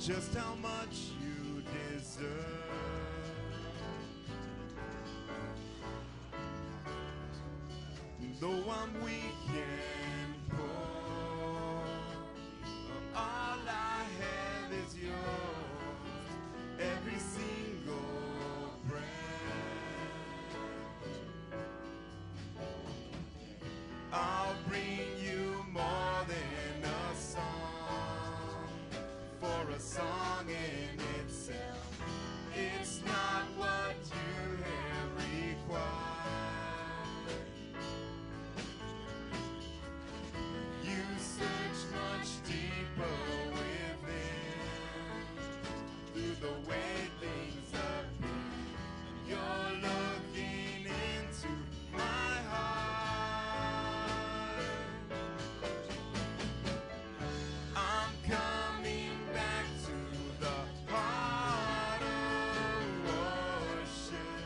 just how much you deserve. Though I'm weak and poor, all I have is yours. Every single breath, I'll bring you more than a song, for a song in itself, it's not what you have required. You search much deeper within, through the way things have been. You're looking into my heart. I'm coming back to the heart of worship,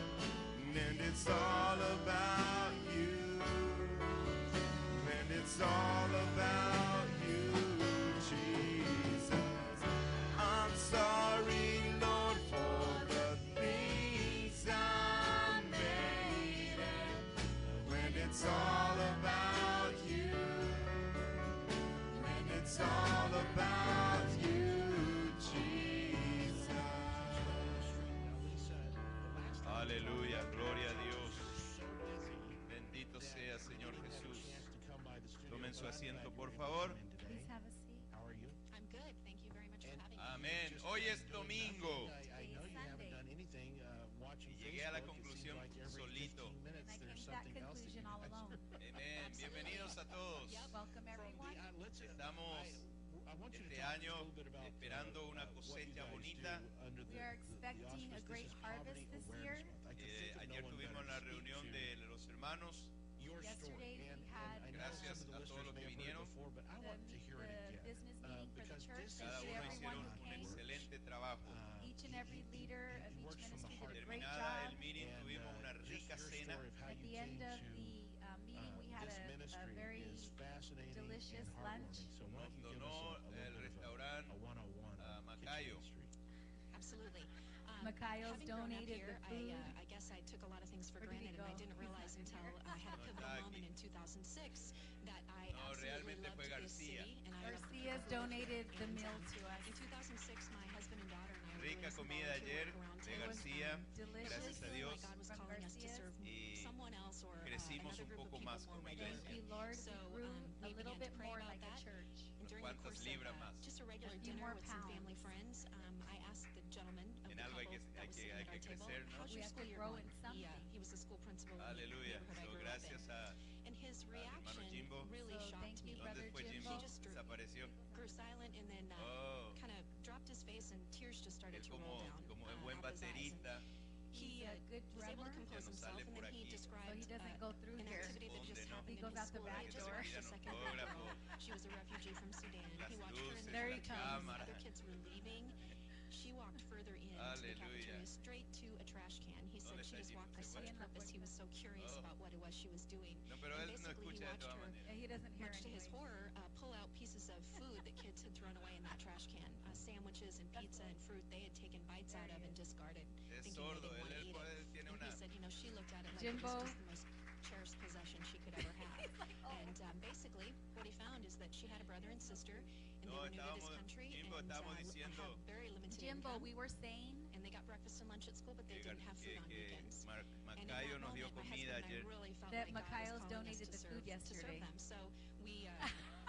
and it's all about you, and it's all about you, Jesus. I'm sorry, Lord, for the things I made, when it's all about you, when it's all about you, Jesus. Aleluya, gloria a Dios. Bendito sea, Señor Jesús. Tomen su asiento, por favor. Please have a seat. How are you? I'm good. Thank you very much for having me. Amén. Hoy es domingo. I know you haven't done anything watching Y llegué a la Facebook. It seems conclusión like every solito. 15 minutes And I there's came to that something else that conclusion you all guys alone. do. Amén. Bienvenidos a todos. Welcome everyone. Let's, Estamos I want you to este talk año a little bit about esperando una what you cosecha guys bonita. do under We are expecting a auspice. great This is harvest Poverty this Awareness year. Month. I could think of Ayer no one tuvimos better la to speak reunión to de los hermanos. your Yesterday story. we And had I know Gracias some of a the todos listeners los que may have heard vinieron. it before, but I want to hear it again. business meeting for the Because church. this Thank Cada you to uno everyone hicieron who un came. excelente trabajo. Each and every leader of he each works from the ministry did a heart. great Terminada job. el meeting, And, tuvimos una just rica your cena. story of how At you the end came of to, the meeting, we had this a ministry very is fascinating delicious and lunch. heartwarming. So why don't you give Donó us a el little bit of restaurante a 101 a on Macayo. Kitchen Street. Absolutely. Macayo's Having grown up donated here, the food. I guess I took a lot of things for Where did he granted, and I go? didn't He's realize not in until here. I had a No pivotal está moment aquí. in 2006 that I No, absolutely realmente loved fue this García. city, and I loved the Garcia's people who work donated here. the And, meal to us. In 2006, my husband and daughter and I were Rica doing some comida volunteer ayer work around de town. García. Delicious Gracias a Feeling Dios. like God was from calling us to Garcia's. serve Y someone else or crecimos another un group of poco people más more como Thank regularly. you, Lord. So, We grew we a little began bit to pray more about like a that. church. And during the ¿Cuántas course libras of más? just a regular few dinner more with some family pounds. friends, I asked the gentleman of En the algo hay couple que- that hay was que- sitting hay at our que table, crecer, ¿no? how's We your have school to year grow going? in something. He was the school principal in the Aleluya. neighborhood I So, grew up in. gracias a And his hermano reaction Jimbo. really So, shocked thank me. you, ¿Dónde Brother fue Jimbo. Jimbo? He just Desapareció. grew silent and then Oh, kind of dropped his face and tears just started él to roll como, down como el buen out of his eyes. And baterista. he He's a good was able drummer, to compose Ya no himself, sale and por then he aquí. described so he doesn't go through an here. activity that just ¿Dónde, no? happened He in goes his out the school back that just door. finished her Pídanos second autógrafo. grade. She was a refugee from Sudan. Las He watched her luces, in the There he la class. comes. cámara. Other kids were leaving. She walked further into the Aleluya. cafeteria, straight to a trash can. He said ¿Dónde she está just Jimbo? walked for Se such fue. purpose. He was so curious Oh. about what it was she was doing. No, pero And él no basically, he escucha de watched todas her, maneras. Yeah, he doesn't hear much to his anyway. horror, pull out pieces of food that kids had thrown away in that trash can. Sandwiches and pizza and fruit they had taken bites out of and discarded, Es thinking they sordo. didn't want to Él eat puede- it. tiene And una... he said, she looked at it like Jimbo. it was just the most cherished possession she could ever have. And basically, what he found is that she had a brother and sister, and No, they were new to this estábamos- country, Jimbo, and estábamos have diciendo very limited Jimbo, income. we were saying And they got breakfast and lunch at school, but they que, didn't have food on que weekends. And in Macayo that nos dio moment, my comida husband and ayer. I really felt that like God was Macayo's calling us donated to the serve, food to yesterday. serve them. So we,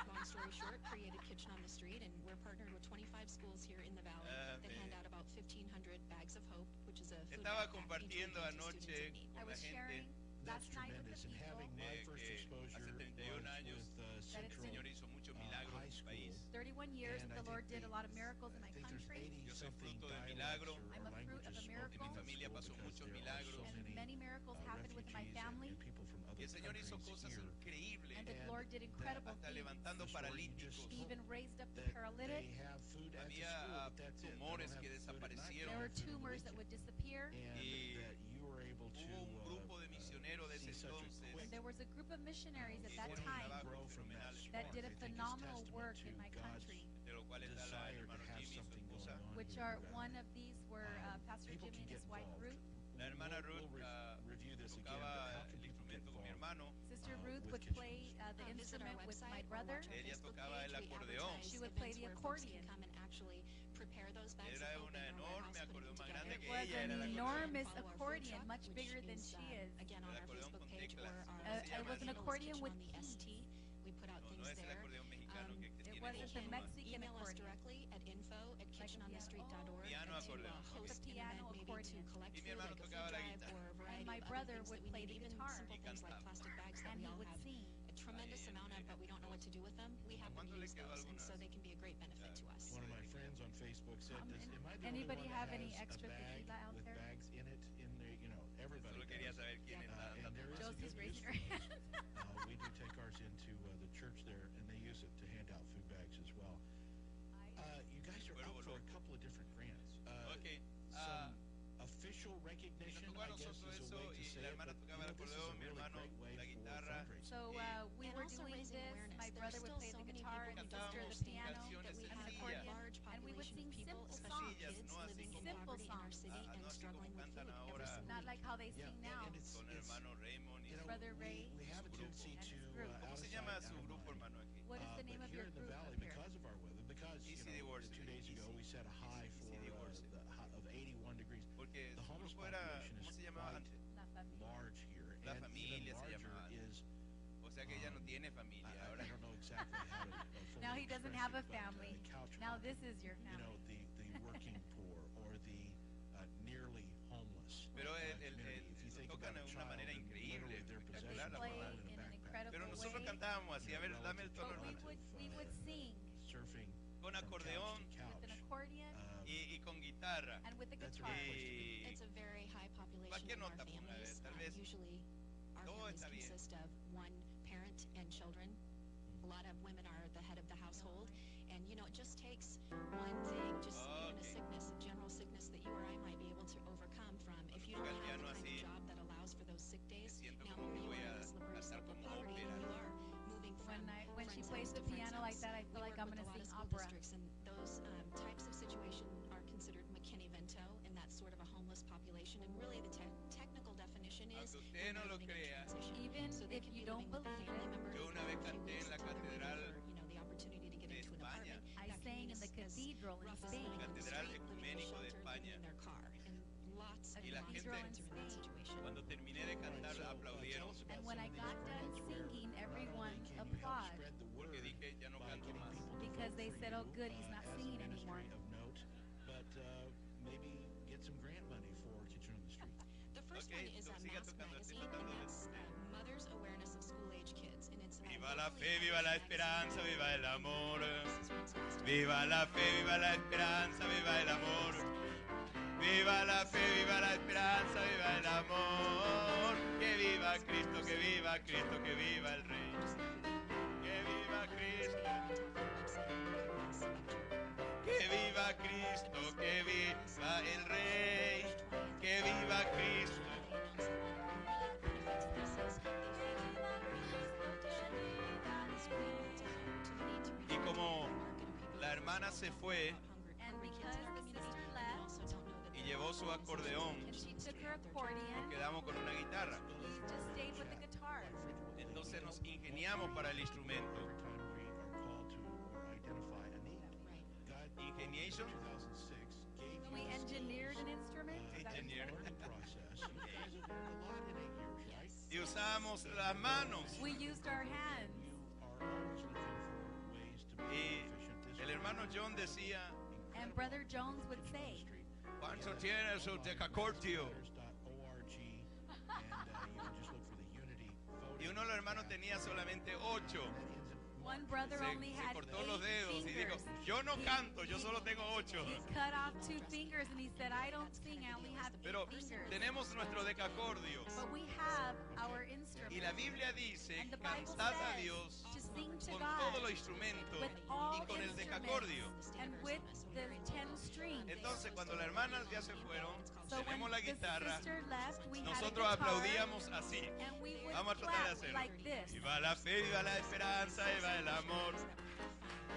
long story short, created Kitchen on the Street, and we're partnered with 25 schools here in the valley that hand out about 1,500 bags of hope, which is a food Estaba backpack each compartiendo weekend to students anoche in need. I con la was gente sharing That's last night with tremendous. the And having people. my de first que exposure hace 31 was años with el Central Señor hizo muchos high milagros en el school. país. 31 years And the I Lord think did a lot of miracles in my I think there's country. 80 Yo soy something fruto del dialects milagro. or I'm a fruit of languages a spoken miracle. in Mi that familia school pasó because muchos there are milagros. so And many many miracles happened with my refugees family. and people from Y other el Señor hizo countries cosas here. increíbles. And the And Lord did incredible Hasta things. levantando This where you paralíticos. just He even raised up the that paralytic. they have food at the Había school, but that's it. They don't tumores have que food at night. desaparecieron. There were Food on the tumors that weekend. would disappear. And Y that you were able able to hubo un grupo de misioneros de see ese such a entonces quick There was a group of missionaries at y that hicieron un time trabajo grow from that fenomenal, that spark. did I a think it's phenomenal testament work to in my God's country, de los cuales está el desire to hermano have Jimmy y su something esposa. going on which here are in the one valley. of these were Pastor People Jimmy can and his get wife involved. Ruth. La hermana Ruth Review this again, but tocaba how can el people get instrumento con mi involved? hermano. Sister Ruth with would Kitchen play Ministry. the Visit our instrument with website my or brother. watch our Ella Facebook tocaba page. el We acordeón. advertise She would play events the where folks accordion. can come and actually prepare those bags Era of hope una in our enorme warehouse, put acordeón them más together. grande It que was ella, an era el acordeón. enormous Follow our food accordion, truck, much which bigger than is, she is. again, on El our acordeón Facebook con page or teclas. our ¿Cómo se It llama was an eso? accordion with on the keys. ST. We put out No, things no es el there. acordeón mexicano que It tiene wasn't the dos más. Mexican Email us accordion. directly at info@kitchenonthestreet.org Piano to accordion. host It's a an piano event, maybe accordion. to collect Y mi food, hermano like a food tocaba la drive guitarra. or a variety my of other brother things would that we play need, the even guitar. simple Y things like cantaba. plastic bags that And we he all would have sing. a tremendous Ahí en amount of, but we don't know what to do with them. We ¿A happen cuánto to le use quedó those, and so algunas? they can be a great benefit to us. One of my friends on Facebook said, Um, am I the only anybody one have that any has extra a bag tequila out with there? bags in it? In there, you know, everybody Solo quería does. saber quién anda And there is a Josie's good raising use her for hand. those. We do take ours into the church there, and they use it to hand out food bags as well. You guys are up for a couple of different grants. Ok, Some official y nos recognition, tocó a I guess, nosotros is a eso way to y say la it, hermana but tocaba el this is a acordeón, mi really hermano great way la for guitarra. fundraising. So we And were also doing raising this. awareness. My There are brother would still play so the many guitar people and who sister don't the understand piano canciones that we and have the a accordion, large and we would population sing of people, simple especially songs. Sencillas, kids, no así living in como- Simple poverty in our songs. city no and así struggling como with cantan food ahora. every single Not week. like how they Yeah, sing and now. it's, Con el hermano Raymond y you know, Brother Ray we have a su grupo. tendency and to, his group. ¿Cómo out se of llama sight, su out of grupo, mind. hermano, aquí? What is the name But of here your in the group valley, up here? because of our weather, because Easy you know, Divorce. 2 days ago we set a high for Easy Divorce. of 81 degrees. Porque The su homeless grupo era, population ¿cómo is se llamaba quite antes? La familia. large here, La and familia even se larger llamaba. is O sea que ella no tiene familia I ahora. don't know exactly how to fully Now he doesn't express have a it, but, family. couch Now hopping, this is your you know, family. the working poor or the nearly homeless Pero community. If you lo think tocan about a de una child manera and increíble, literally their But they espectacular la play forma. in a in an backpack. incredible Pero nosotros way. cantábamos así, a ver, dame el But tono, we hermano. would sing Surfing Con from acordeón couch to couch. with an accordion y con guitarra. and with the That's a guitar. great place to be. Y It's a very high population Cualquier in our nota ponga, a ver, families. tal vez Usually, our todo families está bien. consist of one parent and children. A lot of women are the head of the household, and you know, it just takes one thing, just even a Okay. sickness, a general sickness that you or I might be able to overcome from. If you toca don't el have piano the kind así, of job that allows for those sick days, siento now como here que you voy are a in the slippery cantar slope of como poverty, and ópera. you are moving from When she friend's plays house the to friend's piano like house. that, I feel We like work I'm with gonna a lot sing of school opera. districts, and those types of situation are considered McKinney-Vento, and that's sort of a homeless population. And really, the technical definition is Aunque usted when no they're lo living in crea, transition. Even So they if can you be don't living with a believe family it, member Yo una vez for a few canté en weeks la until they're ready catedral for, the opportunity to get de into an España. apartment. I That sang can in be the as cathedral in rough as Spain. living on the Catedral street, living in a Ecuménico de shelter, España. living in their car, and lots A Y la lots of gente, parents are in that situation. cuando terminé de cantar, So, aplaudieron. tell us about And when some I of these got done grants where singing, not everyone only can you help applaud spread the word Porque dije, ya no by canto getting más. people to because vote they for said, you, "Oh, good, he's not as a singing ministry anymore." of note, but maybe get some grant money for Kitchen on the Street. The first Okay, one is so a siga Mask tocando, estoy magazine, tratando and de- that's Mother's Awareness of School-Age Kids, and it's Viva la locally fe, viva la published magazine. esperanza, viva el amor. This is what's supposed to be. Viva la fe, viva la esperanza, viva el amor. Viva la fe, viva la esperanza, viva el amor. Que viva Cristo, que viva Cristo, que viva el Rey. Que viva Cristo. Que viva Cristo, que viva el Rey. Que viva Cristo. Y como la hermana se fue And because the sister left y llevó su acordeón, and she took her accordion, quedamos con una guitarra. we just stayed with the guitar. Entonces nos ingeniamos para el instrumento. Every time we are called to or identify a need, God Ingeniation. 2006 gave So you we a skill, engineered an instrument. Is that what you Engineer. said? learning process. You guys have learned a lot in 8 years, right? Y usábamos las manos. We used our hands. You are always looking for ways to be Y efficient. This el is hermano John decía, And Brother Jones would say, ¿cuánto tiene su decacordio? .org, and you can just look for the Unity photo. Y uno de los hermanos tenía solamente 8. one brother only Se had cortó los 8 dedos y dijo, fingers. yo no canto, yo solo tengo 8. He cut off 2 fingers and he said, I don't sing, I only have 8 Pero fingers. tenemos nuestro decacordio. But we have our Y instrument. la Biblia dice, And the Bible cantad a says Dios to sing to con God todos los instrumentos with all y con el instruments decacordio. and with the 10 strings. Entonces, cuando las hermanas ya se fueron, So when tenemos la the guitarra, sister left, we had a nosotros guitar, aplaudíamos así. and we would Vamos a tratar de clap hacerlo. like this. Viva la fe, viva la esperanza, viva el amor.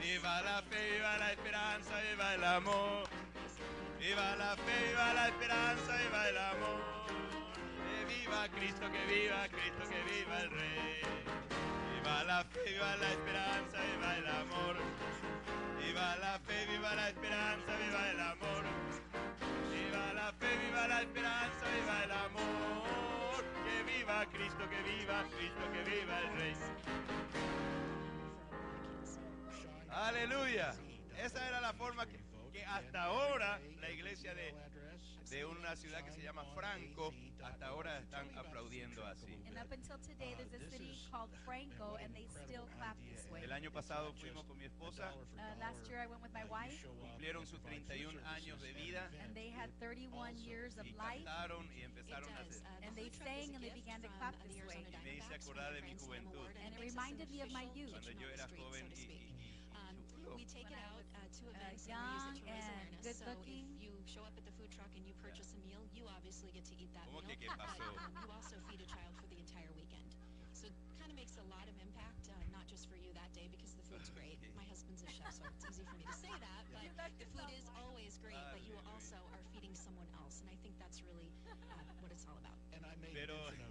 Viva la fe, viva la esperanza, viva el amor. Viva la fe, viva la esperanza, viva el amor. Viva Cristo, que viva Cristo, que viva el Rey. Viva la fe, viva la esperanza, viva el amor. Viva la fe, viva la esperanza, viva el amor. Viva la fe, viva la esperanza, viva el amor. Que viva Cristo, que viva Cristo, que viva el Rey. Aleluya. Esa era la forma que hasta ahora la iglesia de una ciudad que se llama Franco, hasta ahora están aplaudiendo así. And up until today, there's a city called Franco, and they still clap this way. El año pasado fuimos con mi esposa, Last year, I went with my wife, cumplieron sus 31 años de vida and they had 31 years of y life, cantaron y empezaron a hacer. and they sang and they began to clap this way. Y me hice acordar de mi juventud, And it reminded me of my youth. cuando yo era joven y We take it out to events and we use young it to raise and awareness. good So looking. if you show up at the food truck and you purchase a meal, you obviously get to eat that ¿Cómo meal. que qué pasó? You also feed a child for the entire weekend. So it kind of makes a lot of impact, not just for you that day because the food's great. My husband's a chef, so it's easy for me to say that. But the food is always great, but you also are feeding someone else, and I think that's really what it's all about. And I made Pero mention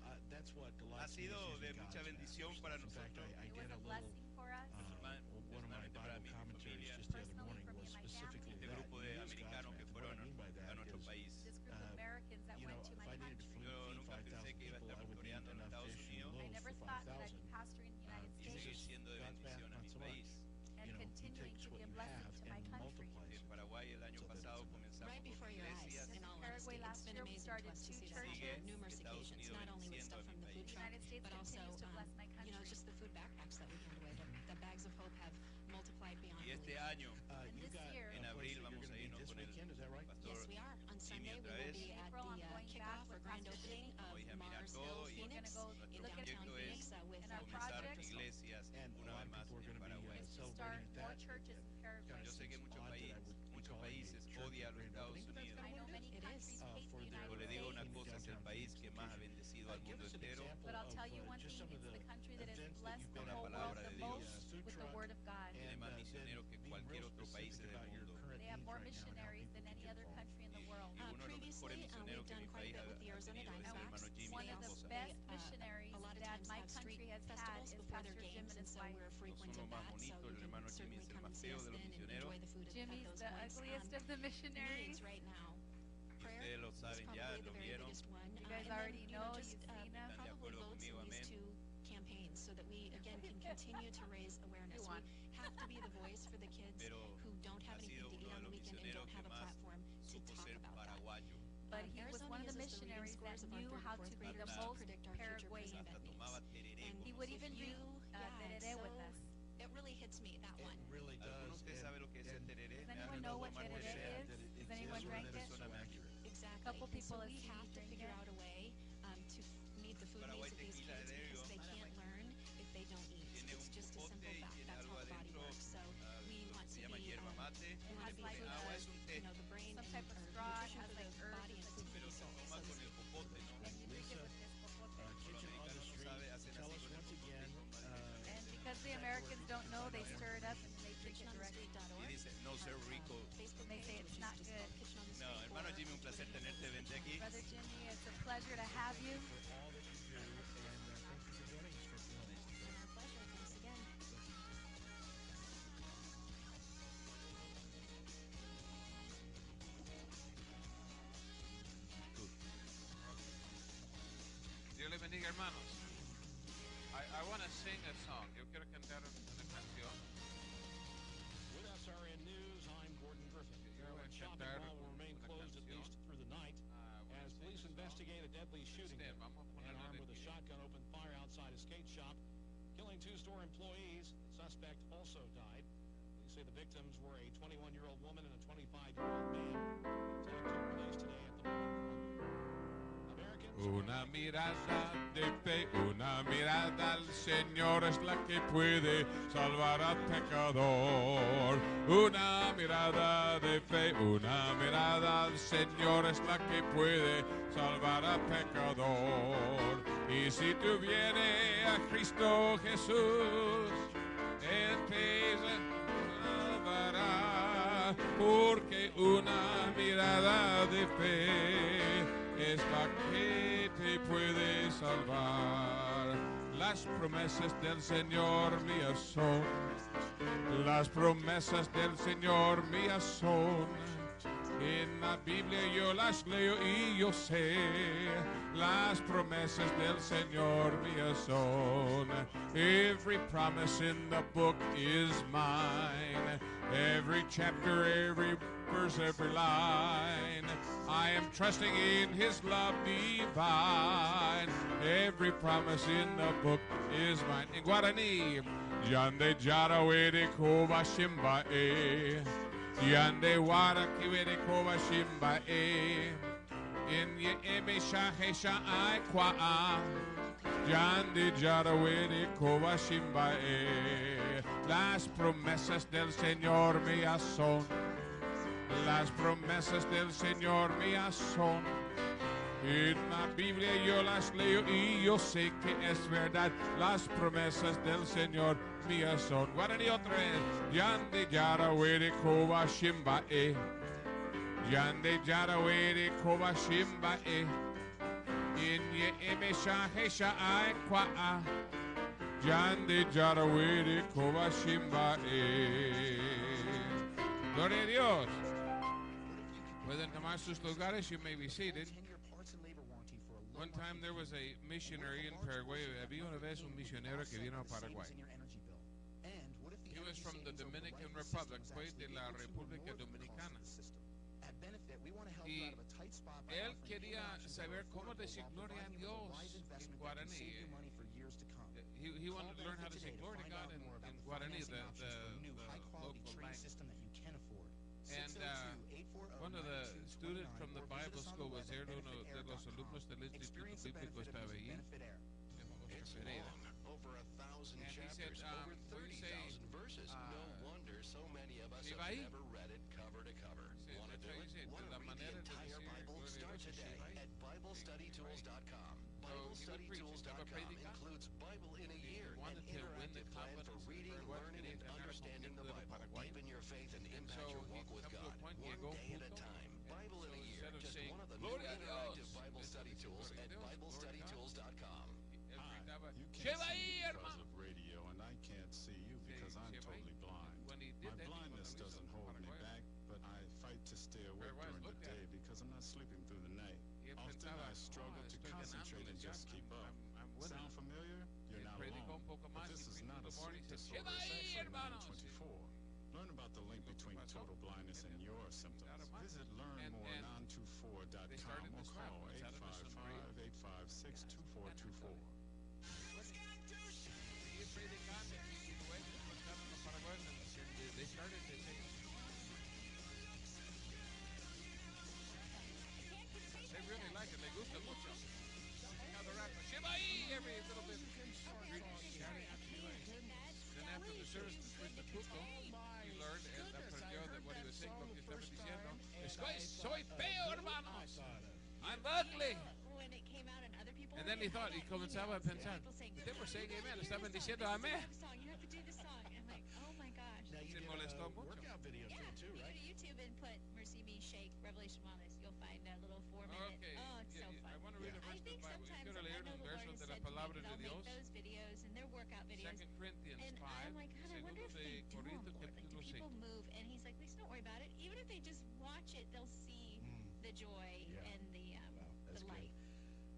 of that's what ha delights me sido is de using mucha God's bendición message. para In fact, nosotros. I It was did a a little blessing for us. one of my Personalmente para Bible mí, mi commentaries familia, just the other Personally morning for me was and my specifically este that. grupo de Use God's americanos que message. fueron What I mean by a that nuestro is, país. This group of Americans that you know, went to if my I needed to country. Yo feed nunca 5,000 pensé que iba a people, estar I would need pastoreando en enough Estados fish and Unidos I loaves never for thought that I'd 5,000. be pastoring in the United y seguir States siendo de God's bendición a not mi so país. much. and You know, He continuing takes to what be a you blessing have to my and country. multiplies En it. Paraguay el año So that's pasado enough. comenzamos Right con before your eyes, iglesias. in all Paraguay honesty. last It's been year we amazing started to us to 2 see that churches. happen on numerous Estados occasions, Unidos not only with bendiciendo stuff a from mi the food país. The truck, United States but also, continues to bless my you know, country. just the food backpacks that we hand away. The bags of hope have multiplied beyond Y este belief. año, And You this got year- a en place abril, that you're vamos a gonna be irnos this con el weekend, is that right? pastor. Yes, we are. On Jimmy Sunday, we otra will vez. be at April, I'm the going kickoff back or with grand Pastor opening Jimmy. Vamos a ir a of mirar Mars todo Hill y Phoenix We're gonna go in look at downtown proyecto Phoenix es with in our comenzar projects. iglesias And a una lot vez of más people are en going to Paraguay. be to start celebrating more that. churches in Paraguay. Yo sé que muchos Odd that I países, would be muchos calling países the church odian a los grand Estados opening, but that's Unidos. I know many It is. countries hate For the their Pero le United digo States, una cosa, es el downtown país Phoenix que más ha location. bendecido al Give mundo us an entero. example but I'll of, tell you one just thing, some of it's the country that has events that blessed you've the been a whole part world of. the The most food with the truck Word of God. Tiene más then misioneros que being cualquier real otro país specific en el about your mundo. current They have needs more right now and how missionaries people than can any get other involved. country in the world. Y uno de los mejores Previously, misioneros we've que mi done quite a país bit with the ha Arizona tenido es el hermano Diamondbacks. Jimmy One y of su the esposa. best They, missionaries a lot of that times my have street country has had festivals is before Pastor their Jim games, and and his so wife. we're No frequent son of los más that. So bonitos, you el hermano can Jimmy certainly es el come más and see feo us de los then and misioneros. enjoy the food at Jimmy's those the points. ugliest of the missionaries. Needs right now. Prayer Ustedes lo is saben probably ya, the lo very vieron. biggest one. You guys And then, already you know, know, just you've seen them. ¿Están de probably acuerdo votes conmigo? in these Amén. two campaigns so that we again can continue to raise awareness. You We won. have to be the voice for the kids Pero who don't have ha anything sido to eat uno de on the los weekend and misioneros don't que have a más platform to supo talk ser about that. paraguayo. But he was one of the Arizona uses the reading missionaries that scores of our knew third how and to fourth be the graders to most predict our future Paraguayan. Hasta president tomaba needs. tereré And He con would if even you- drink yeah, tereré so with us. it really hits me, that one. It really ¿Alguno de does. ustedes sabe lo que es el and tereré? Does Me anyone han know hablado what más de tereré tereré. is? that it- Has it's anyone just drank that it? it's so accurate. Exactly. Couple And people so have we seen have you to drink figure it. out a way to meet the food Paraguay needs of these tequila kids de because ellos. they can't learn if they don't eat. Tiene It's un just a popote simple y fact. tiene That's algo how the body adentro, works. So we lo want que se to llama be hierba mate. It Se has pone like agua, a- es un té, you know, the brain some and type of or straw, it nutrition has for like the herbs body and and food for pero the se soul. toma So con el popote, ¿no? And you drink it Lisa, with this popote. Kitchen on the americanos no Street, sabe, hacen tell así us con el once popote again, y son más And because the Americans don't know, they stir it up and they drink it directly. Y kitchenonthestreet.org. dice, no ser rico. Facebook They say page, it's which is not just good. called Kitchen on the No, Street, hermano or Jimmy, un placer Twitter tenerte, vente aquí. Brother Jimmy, it's a pleasure to have you. for all that you do, and thank you for joining us for a few minutes And today. our pleasure. Thanks again. Dios les bendiga, hermanos. I want to sing a song. Yo quiero cantar una canción. With SRN News, I'm Gordon Griffin. Yo voy a Maryland shopping cantar mall will remain una closed at canción. least through the night Wanna as sing police a song. investigate a deadly shooting. Stand, vamos a Man ponerlo armed de with a pie. shotgun opened fire outside a skate shop, killing two store employees. The suspect also died. Police say the victims were a 21-year-old woman and a 25-year-old man. The attack took place today at the mall in Columbia. Americans Una mirada de fe, una mirada al Señor es la que puede salvar al pecador. Una mirada de fe, una mirada al Señor es la que puede salvar al pecador. Y si tú vienes a Cristo Jesús, Él te salvará, porque una mirada de fe es la que te puede salvar. Las promesas del Señor mías son, las promesas del Señor mías son. En la Biblia yo las leo y yo sé, las promesas del Señor mías son. Every promise in the book is mine. Every chapter, every verse, every line. I am trusting in His love divine. Every promise in the book is mine. In Guarani, Yande Jarawede Koba Shimbae. Yande Wara Kiwede Koba Shimbae. In Ye Eme Shahesha Aikwa. Yande Jarawede Koba Shimbae. Las promesas del Señor mías son. Las promesas del Señor mías son. En la Biblia yo las leo y yo sé que es verdad. Las promesas del Señor mías son. Guarani otra vez. Yande Yarawede Koba Shimbae. Yande Yarawede Koba Shimbae. In Ye Emesha Hesha Aikwa. Yande Yarawede Koba Shimbae. Gloria a Dios. Pueden tomar sus lugares. You may be seated. One time there was a missionary in Paraguay. Había una vez un misionero que vino a Paraguay. He was from the Dominican Republic. Fue de la República Dominicana. Y él quería saber cómo decir gloria a Dios en guaraní. He wanted to learn how to say glory to God in Guarani, the local language. And one of the students from the Bible school was there. Uno de los alumnos del Instituto Bíblico estaba allí. Over 1,000 chapters, over 30,000 verses. No wonder so many of us have never read it cover to cover. Want to do it? Want to read the entire Bible? Start today at BibleStudyTools.com. BibleStudyTools.com includes Bible in a Year, an interactive plan for reading, learning, and understanding the Bible. Deepen your faith and impact your walk with God, one day at a time. Bible in a Year, just one of the new interactive Bible study tools at BibleStudyTools.com. You can't see me because of radio, and I can't see you because I'm totally blind. My blindness doesn't hold me back, but I fight to stay awake during the day because I'm not sleeping through the night. Often I struggle to concentrate and just keep up. Sound familiar? You're not alone. But this is not a sleep disorder. It's actually 924. Learn about the link between total blindness and your symptoms. Visit learnmore924.com or call 855-856-2424. They started to say, they really like it. Les gusta mucho. Now the rapper, Shibai, every little bit. Then after the service, Mr. Puto, he learned and aprendió that what he was saying, lo que estaba diciendo. Soy feo, hermanos. I'm ugly. When it came out and other people And then he thought, y comenzaba a pensar, they were saying amen, estaban diciendo amén. You have to do the song. I'm like, oh my gosh. Now you Se do molestó mucho. workout videos too, You go right? to YouTube and put Mercy Me Shake Revelation Wellness. You'll find a little 4-minute. Okay. Oh, it's so fun. I want to read a I verse of think the Bible. sometimes Quiero I leer know un the Lord verso has de said la to me palabra that de I'll Dios. make those videos and their workout videos. 2 Corinthians And 5, I'm like, God, I wonder segundo if they de do them, Corinto Lord. Like, do capítulo 5. people move? And he's like, Lisa, don't worry about it. Even if they just watch it, they'll see the joy Yeah. and the That's good. light.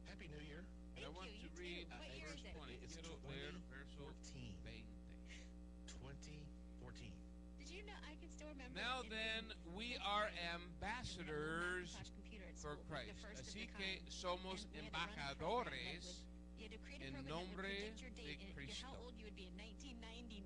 Happy New Year. I want you to too. read What year verse is it? 20. It's Quiero leer verso 2014. 20. 2014. Did you know I can still remember? Now in then, we are ambassadors for Christ. Así que somos embajadores en nombre de Cristo.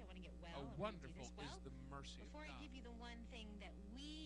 I want to get well. How I wanna do wonderful this. Well, is the mercy of before I God. give you the one thing that we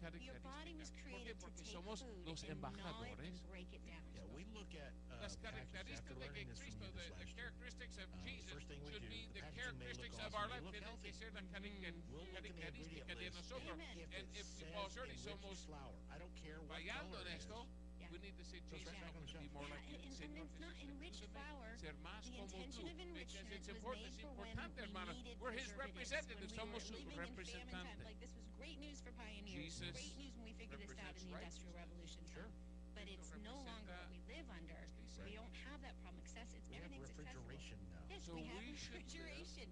Your body was características. ¿Por qué? created to Porque take somos food los and gnaw it embajadores. and break it down. Yeah, we look at Las packages características after de que learning this from Cristo, you this the last year. characteristics of Jesus First thing we should do, be the the packaging may look characteristics of awesome, our may life. look Tienen que healthy. ser la We'll look in the característica ingredient de list. nosotros. Amen. If And it if says nosotros enriched somos flour, I don't care what fallando color en it is. esto, Yeah. We need to say, So Jesus, it's back on the be shelf. more like you. And Señor it's not Jesús, enriched flour. ser más The como intention tú. of enrichment Because it's was made important, for when importante, we hermano. needed We're His preservatives, representatives, when we somos were sus living in famine times. representantes. Like, this was great news for pioneers. Jesus Great news when we figured this out in the Industrial Revolution. Sure. But it's no longer what we live under. We don't have that problem. It's We have everything's accessible. refrigeration now. Yes, So we have we should live refrigeration.